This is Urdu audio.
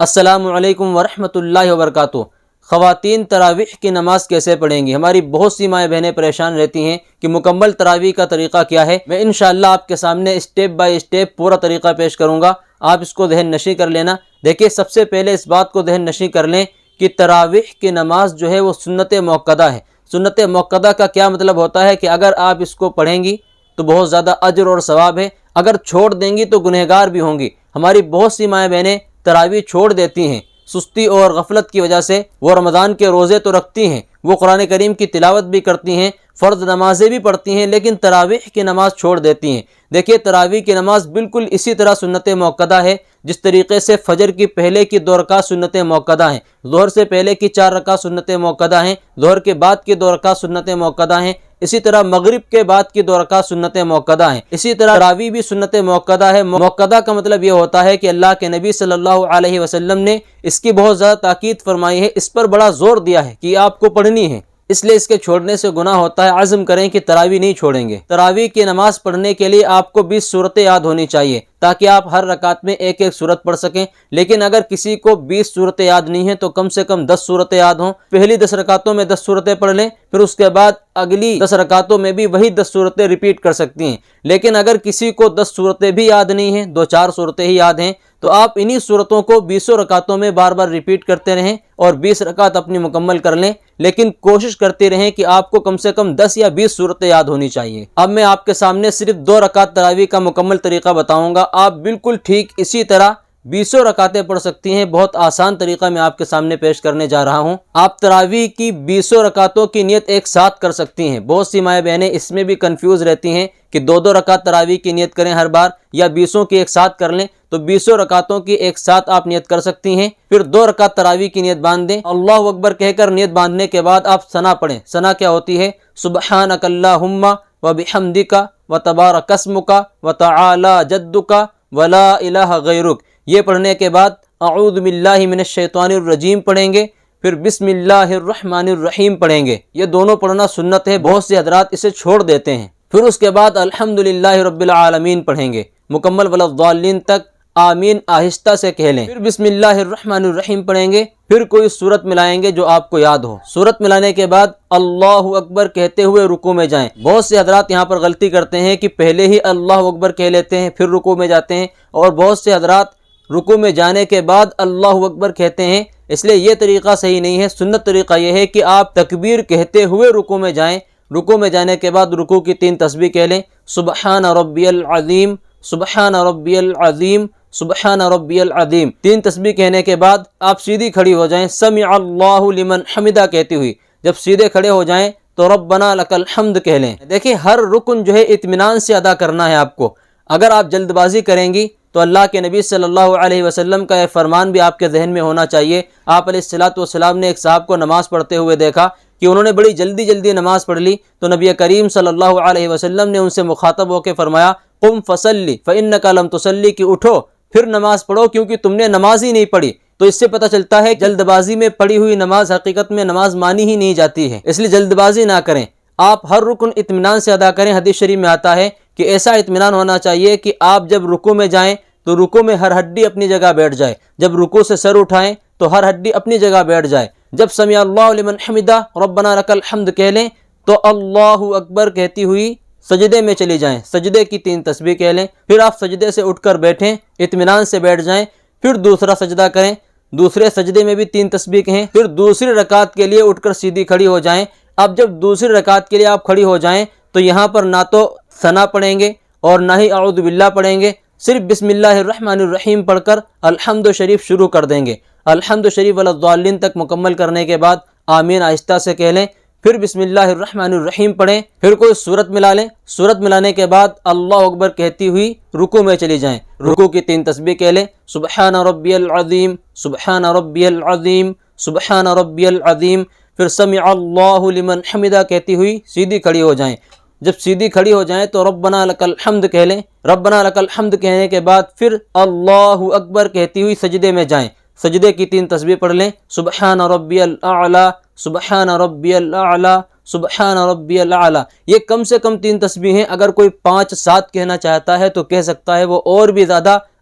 السلام علیکم ورحمۃ اللہ وبرکاتہ۔ خواتین تراویح کی نماز کیسے پڑھیں گی؟ ہماری بہت سی مائیں بہنیں پریشان رہتی ہیں کہ مکمل تراویح کا طریقہ کیا ہے۔ میں انشاءاللہ آپ کے سامنے اسٹیپ بائی اسٹیپ پورا طریقہ پیش کروں گا، آپ اس کو ذہن نشیں کر لینا۔ دیکھیے، سب سے پہلے اس بات کو ذہن نشیں کر لیں کہ تراویح کی نماز جو ہے وہ سنت موقدہ ہے۔ سنت موقدہ کا کیا مطلب ہوتا ہے کہ اگر آپ اس کو پڑھیں گی تو بہت زیادہ اجر اور ثواب ہے، اگر چھوڑ دیں گی تو گنہگار بھی ہوں گی۔ ہماری بہت سی مائیں بہنیں تراویح چھوڑ دیتی ہیں سستی اور غفلت کی وجہ سے۔ وہ رمضان کے روزے تو رکھتی ہیں، وہ قرآن کریم کی تلاوت بھی کرتی ہیں، فرض نمازیں بھی پڑھتی ہیں، لیکن تراویح کی نماز چھوڑ دیتی ہیں۔ دیکھیے، تراویح کی نماز بالکل اسی طرح سنت موقدہ ہے جس طریقے سے فجر کی پہلے کی 2 رکعت سنت موقدہ ہیں، ظہر سے پہلے کی 4 رکعت سنت موقدہ ہیں، ظہر کے بعد کی 2 رکعت سنت موقدہ ہیں، اسی طرح مغرب کے بعد کی 2 رکعت سنت موقدہ ہیں۔ اسی طرح تراویح بھی سنت موقدہ ہے۔ موقدہ کا مطلب یہ ہوتا ہے کہ اللہ کے نبی صلی اللہ علیہ وسلم نے اس کی بہت زیادہ تاکید فرمائی ہے، اس پر بڑا زور دیا ہے کہ آپ کو پڑھنی ہے، اس لیے اس کے چھوڑنے سے گناہ ہوتا ہے۔ عزم کریں کہ تراویح نہیں چھوڑیں گے۔ تراویح کی نماز پڑھنے کے لیے آپ کو 20 سورتیں یاد ہونی چاہیے تاکہ آپ ہر رکعت میں ایک ایک سورت پڑھ سکیں۔ لیکن اگر کسی کو 20 سورتیں یاد نہیں ہیں تو کم سے کم 10 سورتیں یاد ہوں۔ پہلی 10 رکعتوں میں 10 سورتیں پڑھ لیں، پھر اس کے بعد اگلی 10 رکعتوں میں بھی وہی 10 سورتیں ریپیٹ کر سکتی ہیں۔ لیکن اگر کسی کو 10 سورتیں بھی یاد نہیں ہیں، 2-4 سورتیں ہی یاد ہیں، تو آپ انہی صورتوں کو 20 رکعتوں میں بار بار ریپیٹ کرتے رہیں اور 20 رکعت اپنی مکمل کر لیں، لیکن کوشش کرتے رہیں کہ آپ کو کم سے کم 10 یا 20 صورتیں یاد ہونی چاہیے۔ اب میں آپ کے سامنے صرف 2 رکعت تراویح کا مکمل طریقہ بتاؤں گا، آپ بالکل ٹھیک اسی طرح 20 رکعتیں پڑھ سکتی ہیں۔ بہت آسان طریقہ میں آپ کے سامنے پیش کرنے جا رہا ہوں۔ آپ تراویح کی 20 رکعتوں کی نیت ایک ساتھ کر سکتی ہیں۔ بہت سی مائیں بہنیں اس میں بھی کنفیوز رہتی ہیں کہ 2 رکعت تراویح کی نیت کریں ہر بار یا 20 کی ایک ساتھ کر لیں، تو 20 رکعتوں کی ایک ساتھ آپ نیت کر سکتی ہیں۔ پھر 2 رکعت تراویح کی نیت باندھ دیں، اللہ اکبر کہہ کر نیت باندھنے کے بعد آپ ثنا پڑھیں۔ ثنا کیا ہوتی ہے؟ سبحانک اللہم وبحمدک وتبارک اسمک وتعالی جدک ولا الہ غیرک۔ یہ پڑھنے کے بعد اعوذ باللہ من الشیطان الرجیم پڑھیں گے، پھر بسم اللہ الرحمن الرحیم پڑھیں گے۔ یہ دونوں پڑھنا سنت ہے، بہت سے حضرات اسے چھوڑ دیتے ہیں۔ پھر اس کے بعد الحمدللہ رب العالمین پڑھیں گے مکمل ولا الضالین تک، آمین آہستہ سے کہہ لیں۔ پھر بسم اللہ الرحمن الرحیم پڑھیں گے، پھر کوئی سورت ملائیں گے جو آپ کو یاد ہو۔ سورت ملانے کے بعد اللہ اکبر کہتے ہوئے رکوع میں جائیں۔ بہت سے حضرات یہاں پر غلطی کرتے ہیں کہ پہلے ہی اللہ اکبر کہہ لیتے ہیں پھر رکوع میں جاتے ہیں، اور بہت سے حضرات رکوع میں جانے کے بعد اللہ اکبر کہتے ہیں، اس لیے یہ طریقہ صحیح نہیں ہے۔ سنت طریقہ یہ ہے کہ آپ تکبیر کہتے ہوئے رکوع میں جائیں، رکوع میں جانے کے بعد رکوع کی 3 تسبیح کہہ لیں، سبحان ربی العظیم، سبحان ربی العظیم، سبحان ربی العظیم۔ 3 تسبیح کہنے کے بعد آپ سیدھی کھڑی ہو جائیں، سمع اللہ لمن حمدہ کہتی ہوئی۔ جب سیدھے کھڑے ہو جائیں تو ربنا لک الحمد کہہ لیں۔ دیکھیں، ہر رکن جو ہے اطمینان سے ادا کرنا ہے آپ کو۔ اگر آپ جلد بازی کریں گی تو اللہ کے نبی صلی اللہ علیہ وسلم کا یہ فرمان بھی آپ کے ذہن میں ہونا چاہیے۔ آپ علیہ الصلاۃ نے ایک صاحب کو نماز پڑھتے ہوئے دیکھا کہ انہوں نے بڑی جلدی نماز پڑھ لی، تو نبی کریم صلی اللہ علیہ وسلم نے ان سے مخاطب ہو کے فرمایا، قم فصلی فانک لم تصلی، کہ اٹھو پھر نماز پڑھو کیونکہ تم نے نماز ہی نہیں پڑھی۔ تو اس سے پتہ چلتا ہے کہ جلد بازی میں پڑھی ہوئی نماز حقیقت میں نماز مانی ہی نہیں جاتی ہے، اس لیے جلد بازی نہ کریں، آپ ہر رکن اطمینان سے ادا کریں۔ حدیث شریف میں آتا ہے کہ ایسا اطمینان ہونا چاہیے کہ آپ جب رکوع میں جائیں تو رکوع میں ہر ہڈی اپنی جگہ بیٹھ جائے، جب رکوع سے سر اٹھائیں تو ہر ہڈی اپنی جگہ بیٹھ جائے، جب سمع اللہ لمن حمدہ ربنا لک الحمد کہہ لیں تو اللہ اکبر کہتی ہوئی سجدے میں چلی جائیں، سجدے کی 3 تسبیح کہہ لیں، پھر آپ سجدے سے اٹھ کر بیٹھیں، اطمینان سے بیٹھ جائیں، پھر دوسرا سجدہ کریں، دوسرے سجدے میں بھی 3 تسبیح کہیں، پھر دوسری رکعت کے لیے اٹھ کر سیدھی کھڑی ہو جائیں۔ اب جب دوسری رکعت کے لیے آپ کھڑی ہو جائیں تو یہاں پر نہ تو ثنا پڑھیں گے اور نہ ہی اعوذ باللہ پڑھیں گے، صرف بسم اللہ الرحمن الرحیم پڑھ کر الحمد شریف شروع کر دیں گے۔ الحمد شریف ولا الضالین تک مکمل کرنے کے بعد آمین آہستہ سے کہہ لیں، پھر بسم اللہ الرحمن الرحیم پڑھیں، پھر کوئی سورت ملا لیں، سورت ملانے کے بعد اللہ اکبر کہتی ہوئی رکوع میں چلی جائیں، رکوع کی 3 تسبیح کہہ لیں، سبحان ربی العظیم، سبحان ربی العظیم، سبحان ربی العظیم، پھر سمع اللہ لمن حمدہ کہتی ہوئی سیدھی کھڑی ہو جائیں۔ جب سیدھی کھڑی ہو جائیں تو ربنا لک الحمد کہہ لیں، ربنا لک الحمد کہنے کے بعد پھر اللہ اکبر کہتی ہوئی سجدے میں جائیں، سجدے کی 3 تسبیح پڑھ لیں، سبحان ربی الاعلی، سبحان ربی الاعلی، سبحان ربی الاعلی۔ یہ کم سے کم 3 تسبیحیں، اگر کوئی 5-7 کہنا چاہتا ہے تو کہہ سکتا ہے، وہ اور بھی زیادہ